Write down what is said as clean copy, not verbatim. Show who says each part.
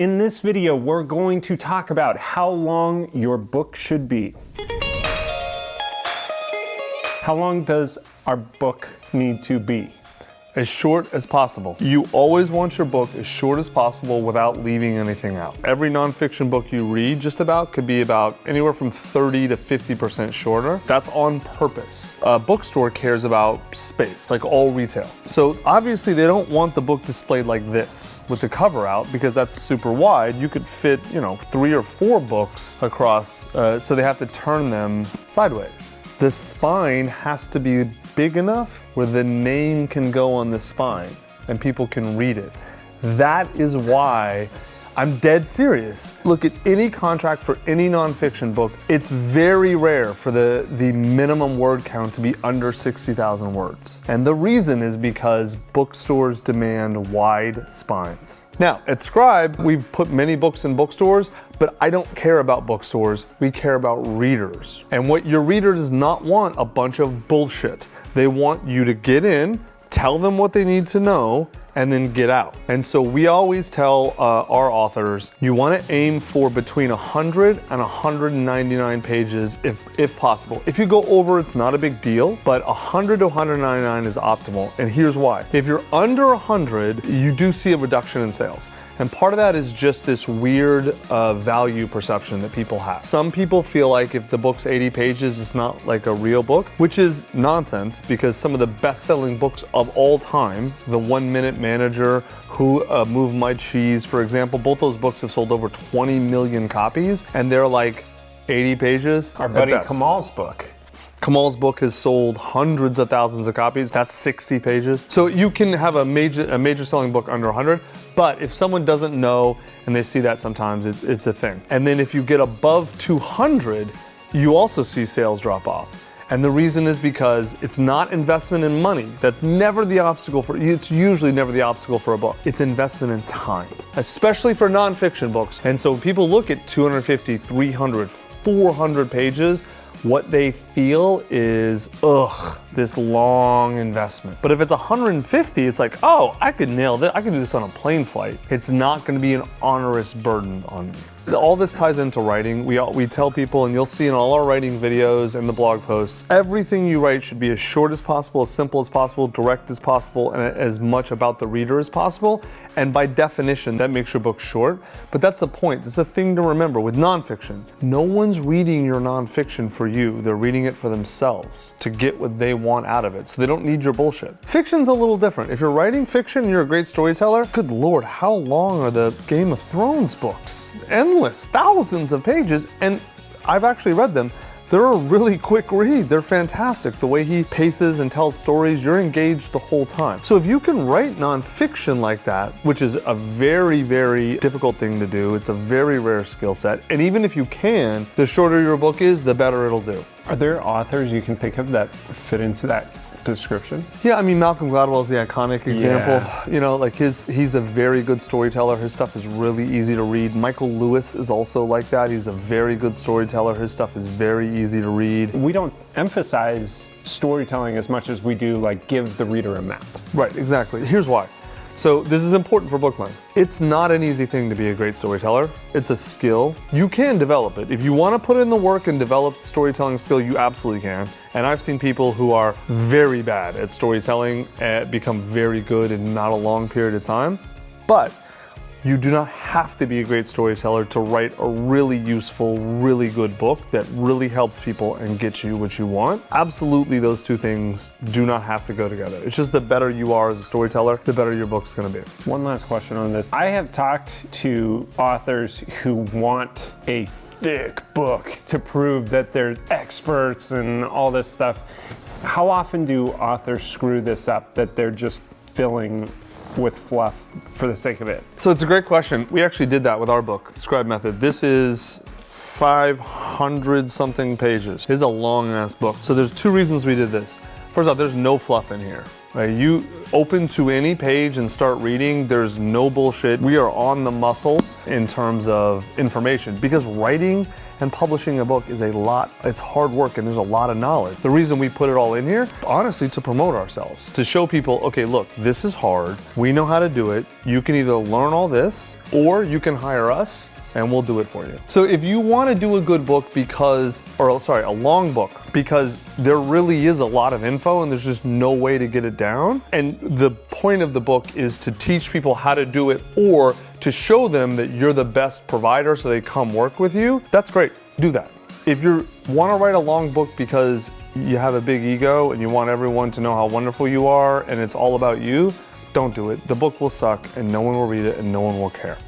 Speaker 1: In this video, we're going to talk about how long your book should be. How long does our book need to be?
Speaker 2: As short as possible. You always want your book as short as possible without leaving anything out. Every nonfiction book you read just about could be about anywhere from 30 to 50% shorter. That's on purpose. A bookstore cares about space, like all retail. So obviously they don't want the book displayed like this with the cover out because that's super wide. You could fit, 3 or 4 books across, so they have to turn them sideways. The spine has to be big enough where the name can go on the spine and people can read it. That is why I'm dead serious. Look at any contract for any nonfiction book. It's very rare for the minimum word count to be under 60,000 words. And the reason is because bookstores demand wide spines. Now, at Scribe, we've put many books in bookstores, but I don't care about bookstores. We care about readers. And what your reader does not want a bunch of bullshit. They want you to get in, tell them what they need to know, and then get out. And so we always tell our authors, you want to aim for between 100 and 199 pages if possible. If you go over, it's not a big deal, but 100 to 199 is optimal. And here's why. If you're under 100, you do see a reduction in sales. And part of that is just this weird value perception that people have. Some people feel like if the book's 80 pages, it's not like a real book, which is nonsense because some of the best-selling books of all time, The 1 Minute Manager, Who Moved My Cheese, for example, both those books have sold over 20 million copies, and they're like 80 pages.
Speaker 1: Our buddy Kamal's book.
Speaker 2: Kamal's book has sold hundreds of thousands of copies. That's 60 pages. So you can have a major selling book under 100, but if someone doesn't know and they see that sometimes, it's a thing. And then if you get above 200, you also see sales drop off. And the reason is because it's not investment in money. That's never the obstacle it's usually never the obstacle for a book. It's investment in time, especially for nonfiction books. And so people look at 250, 300, 400 pages, what they feel is, this long investment. But if it's 150, it's like, oh, I could nail this. I could do this on a plane flight. It's not gonna be an onerous burden on me. All this ties into writing. We tell people, and you'll see in all our writing videos and the blog posts, everything you write should be as short as possible, as simple as possible, direct as possible, and as much about the reader as possible. And by definition, that makes your book short. But that's the point. It's a thing to remember with nonfiction. No one's reading your nonfiction for you. They're reading it for themselves to get what they want out of it. So they don't need your bullshit. Fiction's a little different. If you're writing fiction and you're a great storyteller, good Lord, how long are the Game of Thrones books? Endless, thousands of pages, and I've actually read them. They're a really quick read. They're fantastic. The way he paces and tells stories, you're engaged the whole time. So if you can write nonfiction like that, which is a very, very difficult thing to do, it's a very rare skill set, and even if you can, the shorter your book is, the better it'll do.
Speaker 1: Are there authors you can think of that fit into that description?
Speaker 2: Yeah, I mean, Malcolm Gladwell is the iconic example.
Speaker 1: Yeah.
Speaker 2: He's a very good storyteller. His stuff is really easy to read. Michael Lewis is also like that. He's a very good storyteller. His stuff is very easy to read.
Speaker 1: We don't emphasize storytelling as much as we do like give the reader a map.
Speaker 2: Right, exactly. Here's why. So this is important for book length. It's not an easy thing to be a great storyteller. It's a skill. You can develop it. If you want to put in the work and develop the storytelling skill, you absolutely can. And I've seen people who are very bad at storytelling become very good in not a long period of time. But you do not have to be a great storyteller to write a really useful, really good book that really helps people and gets you what you want. Absolutely, those two things do not have to go together. It's just the better you are as a storyteller, the better your book's gonna be.
Speaker 1: One last question on this. I have talked to authors who want a thick book to prove that they're experts and all this stuff. How often do authors screw this up that they're just filling with fluff for the sake of it?
Speaker 2: So it's a great question. We actually did that with our book, The Scribe Method. This is 500 something pages. It's a long ass book. So there's 2 reasons we did this. First off, there's no fluff in here. Right? You open to any page and start reading, there's no bullshit. We are on the muscle in terms of information, because writing and publishing a book is a lot, it's hard work and there's a lot of knowledge. The reason we put it all in here, honestly, to promote ourselves, to show people, okay, look, this is hard, we know how to do it. You can either learn all this or you can hire us and we'll do it for you. So if you want to do a good book a long book, because there really is a lot of info and there's just no way to get it down, and the point of the book is to teach people how to do it or to show them that you're the best provider so they come work with you, that's great, do that. If you want to write a long book because you have a big ego and you want everyone to know how wonderful you are and it's all about you, don't do it. The book will suck and no one will read it and no one will care.